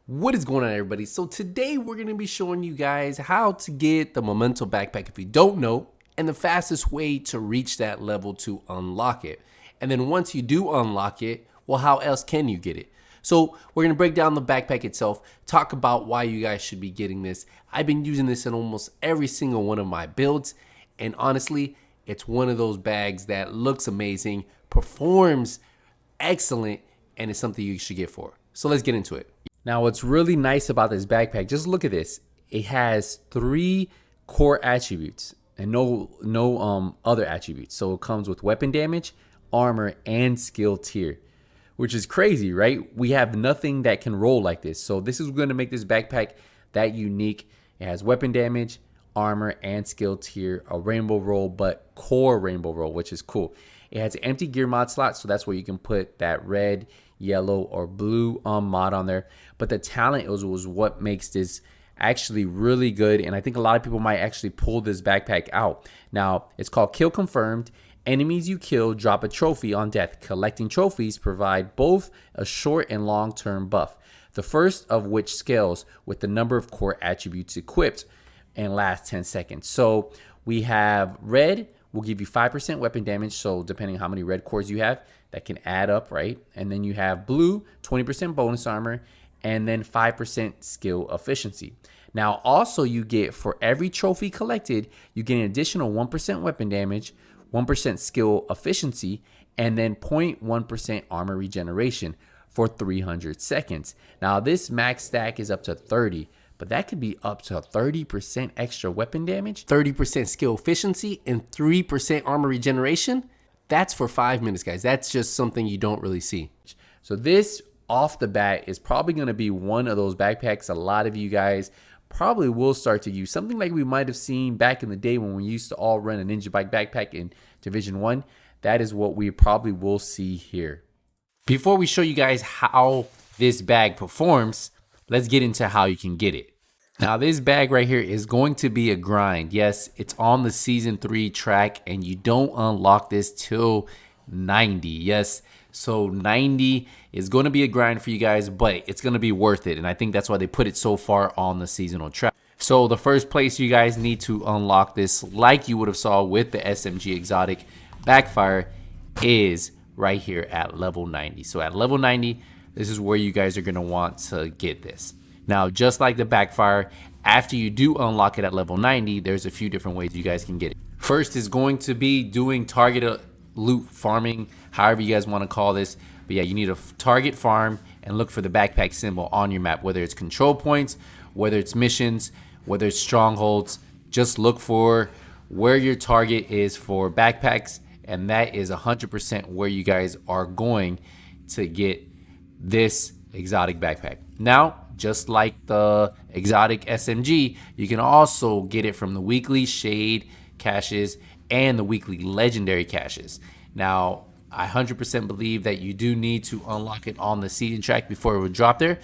What is going on, everybody? So today we're going to be showing you guys how to get the Memento backpack if you don't know, and the fastest way to reach that level to unlock it. And then once you do unlock it, well, how else can you get it? So we're going to break down the backpack itself, talk about why you guys should be getting this. I've been using this in almost every single one of my builds, and honestly, it's one of those bags that looks amazing, performs excellent, and it's something you should get for. So let's get into it. Now, what's really nice about this backpack, just look at this. It has 3 core attributes and no other attributes. So it comes with weapon damage, armor, and skill tier, which is crazy, right? We have nothing that can roll like this. So this is going to make this backpack that unique. It has weapon damage, armor, and skill tier, a rainbow roll, but core rainbow roll, which is cool. It has an empty gear mod slot, so that's where you can put that red, yellow, or blue mod on there. But the talent was what makes this actually really good, and I think a lot of people might actually pull this backpack out. Now, it's called Kill Confirmed. Enemies you kill drop a trophy on death. Collecting trophies provide both a short and long-term buff, the first of which scales with the number of core attributes equipped and lasts 10 seconds. So we have red will give you 5% weapon damage, so depending on how many red cores you have, that can add up, right? And then you have blue, 20% bonus armor, and then 5% skill efficiency. Now, also you get, for every trophy collected, you get an additional 1% weapon damage, 1% skill efficiency, and then 0.1% armor regeneration for 300 seconds. Now, this max stack is up to 30, but that could be up to 30% extra weapon damage, 30% skill efficiency, and 3% armor regeneration. That's for 5 minutes, guys. That's just something you don't really see. So this off the bat is probably going to be one of those backpacks a lot of you guys probably will start to use. Something like we might have seen back in the day when we used to all run a Ninja Bike backpack in Division 1. That is what we probably will see here. Before we show you guys how this bag performs, let's get into how you can get it. Now, this bag right here is going to be a grind. Yes, it's on the season 3 track, and you don't unlock this till 90. Yes, so 90 is going to be a grind for you guys, but it's going to be worth it. And I think that's why they put it so far on the seasonal track. So the first place you guys need to unlock this, like you would have saw with the SMG exotic backfire, is right here at level 90. So at level 90, this is where you guys are going to want to get this. Now, just like the backfire, after you do unlock it at level 90, there's a few different ways you guys can get it. First is going to be doing target loot farming, however you guys want to call this. But yeah, you need to target farm and look for the backpack symbol on your map, whether it's control points, whether it's missions, whether it's strongholds. Just look for where your target is for backpacks, and that is 100% where you guys are going to get this exotic backpack. Now, just like the exotic SMG, you can also get it from the weekly shade caches and the weekly legendary caches. Now, I 100% believe that you do need to unlock it on the season track before it would drop there.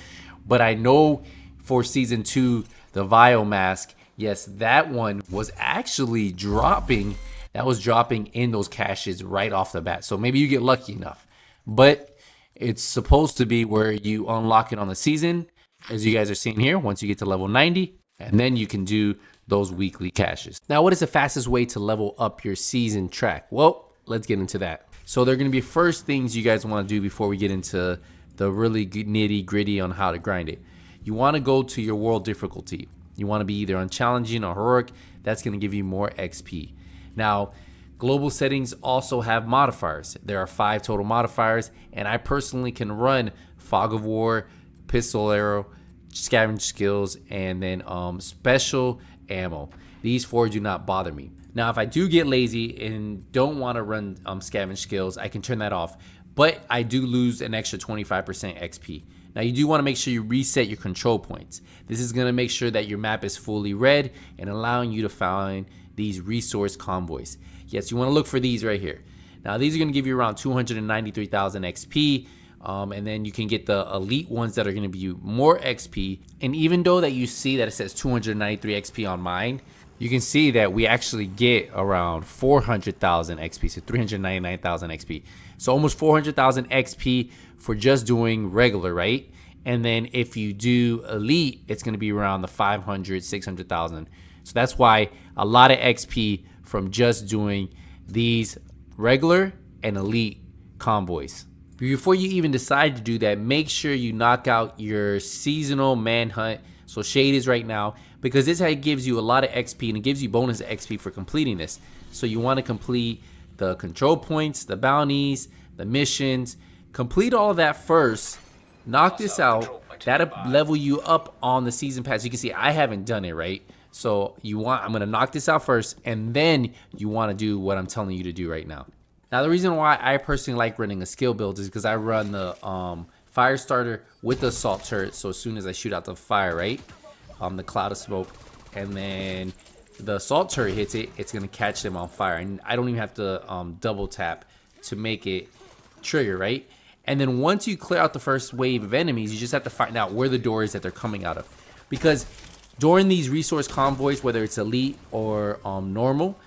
But I know for season 2, the Vio mask, yes, that one was actually dropping. That was dropping in those caches right off the bat. So maybe you get lucky enough. But it's supposed to be where you unlock it on the season, as you guys are seeing here, once you get to level 90, and then you can do those weekly caches. Now, what is the fastest way to level up your season track? Well, let's get into that. So there are going to be first things you guys want to do before we get into the really nitty gritty on how to grind it. You want to go to your world difficulty. You want to be either on challenging or heroic. That's going to give you more XP. Now, global settings also have modifiers. There are 5 total modifiers, and I personally can run Fog of War, Pistol Arrow, Scavenge Skills, and then Special Ammo. These 4 do not bother me. Now, if I do get lazy and don't want to run Scavenge Skills, I can turn that off, but I do lose an extra 25% XP. Now, you do want to make sure you reset your control points. This is going to make sure that your map is fully red and allowing you to find these resource convoys. Yes, you want to look for these right here. Now, these are going to give you around 293,000 XP. And then you can get the elite ones that are going to be more XP. And even though that you see that it says 293 XP on mine, you can see that we actually get around 400,000 XP, so 399,000 XP. So almost 400,000 XP for just doing regular, right? And then if you do elite, it's going to be around the 500, 600,000. So that's why a lot of XP from just doing these regular and elite convoys. Before you even decide to do that, make sure you knock out your seasonal manhunt. So Shade is right now, because this gives you a lot of XP and it gives you bonus XP for completing this. So you want to complete the control points, the bounties, the missions. Complete all of that first. Knock this out. That'll level you up on the season pass. You can see I haven't done it, right? So I'm going to knock this out first, and then you want to do what I'm telling you to do right now. Now, the reason why I personally like running a skill build is because I run the fire starter with the assault turret. So as soon as I shoot out the fire, right, the cloud of smoke, and then the assault turret hits it, it's going to catch them on fire. And I don't even have to double tap to make it trigger, right? And then once you clear out the first wave of enemies, you just have to find out where the door is that they're coming out of. Because during these resource convoys, whether it's elite or normal,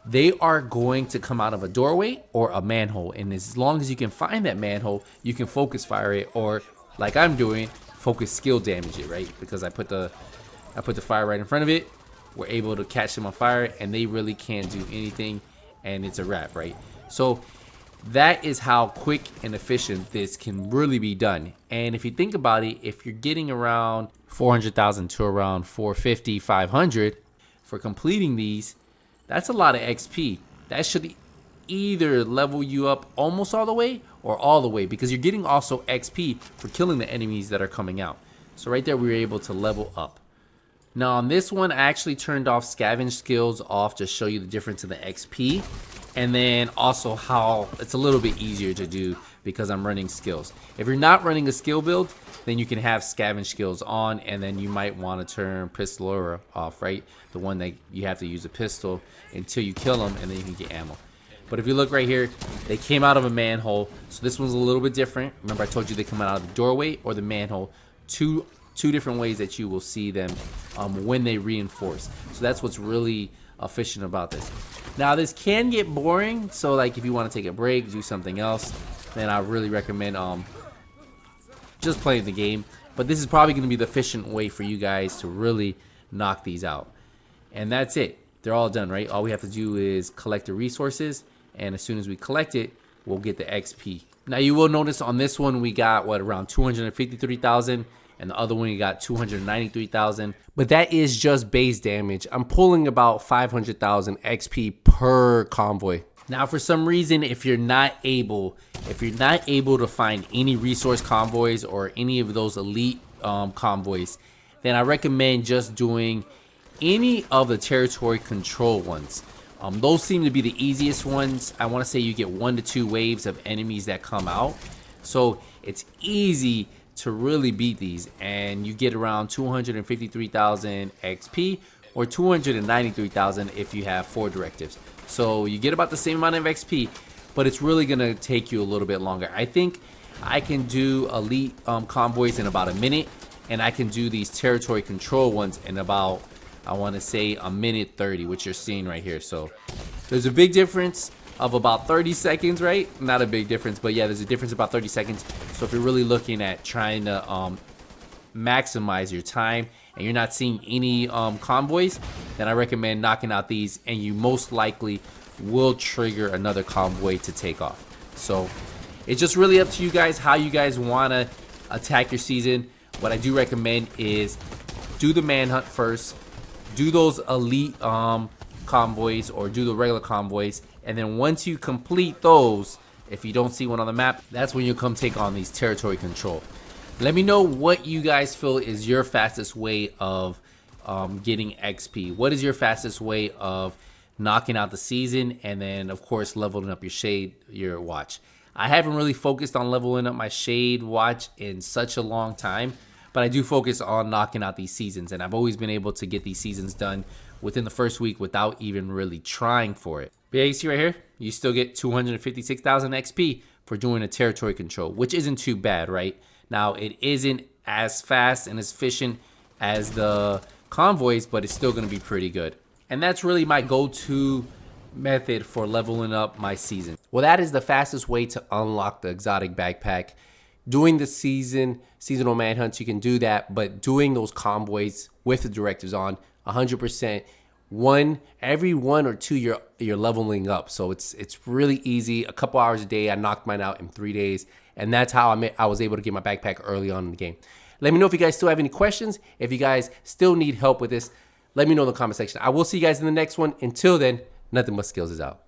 they are going to come out of a doorway or a manhole. And as long as you can find that manhole, you can focus fire it, or like I'm doing, focus skill damage it, right? Because I put the fire right in front of it. We're able to catch them on fire, and they really can't do anything, and it's a wrap, right? So that is how quick and efficient this can really be done. And if you think about it, if you're getting around 400,000 to around 450, 500 for completing these, that's a lot of XP. That should either level you up almost all the way or all the way, because you're getting also XP for killing the enemies that are coming out. So right there, we were able to level up. Now on this one, I actually turned off scavenge skills off to show you the difference in the XP. And then also how it's a little bit easier to do because I'm running skills. If you're not running a skill build, then you can have scavenge skills on, and then you might want to turn pistol off, right? The one that you have to use a pistol until you kill them, and then you can get ammo. But if you look right here, they came out of a manhole. So this one's a little bit different. Remember I told you they come out of the doorway or the manhole. Two different ways that you will see them when they reinforce. So that's what's really efficient about this. Now this can get boring, so like if you want to take a break, do something else, then I really recommend just playing the game. But this is probably going to be the efficient way for you guys to really knock these out. And that's it. They're all done, right? All we have to do is collect the resources, and as soon as we collect it, we'll get the XP. Now you will notice on this one we got around 253,000. And the other one you got 293,000, but that is just base damage. I'm pulling about 500,000 XP per convoy. Now, for some reason, if you're not able to find any resource convoys or any of those elite convoys, then I recommend just doing any of the territory control ones. Those seem to be the easiest ones. I want to say you get 1 to 2 waves of enemies that come out, so it's easy to really beat these, and you get around 253,000 XP or 293,000 if you have 4 directives. So you get about the same amount of XP, but it's really gonna take you a little bit longer. I think I can do elite convoys in about a minute, and I can do these territory control ones in about, I want to say, a minute 30, which you're seeing right here. So there's a big difference of about 30 seconds, right? Not a big difference, but yeah, there's a difference about 30 seconds. So if you're really looking at trying to maximize your time and you're not seeing any convoys, then I recommend knocking out these, and you most likely will trigger another convoy to take off. So it's just really up to you guys how you guys want to attack your season. What I do recommend is do the manhunt first, do those elite convoys or do the regular convoys, and then once you complete those, if you don't see one on the map, that's when you come take on these territory control. Let me know what you guys feel is your fastest way of getting XP. What is your fastest way of knocking out the season, and then of course leveling up your shade, your watch. I haven't really focused on leveling up my shade watch in such a long time, but I do focus on knocking out these seasons, and I've always been able to get these seasons done within the first week without even really trying for it. But yeah, you see right here, you still get 256,000 XP for doing a territory control, which isn't too bad, right? Now, it isn't as fast and as efficient as the convoys, but it's still going to be pretty good. And that's really my go-to method for leveling up my season. Well, that is the fastest way to unlock the exotic backpack. Doing the seasonal manhunts, you can do that, but doing those convoys with the directives on 100%, every 1 or 2 you're leveling up. So it's really easy. A couple hours a day. I knocked mine out in 3 days, and that's how I was able to get my backpack early on in the game. Let me know if you guys still have any questions. If you guys still need help with this, let me know in the comment section. I will see you guys in the next one. Until then, nothing but skills is out.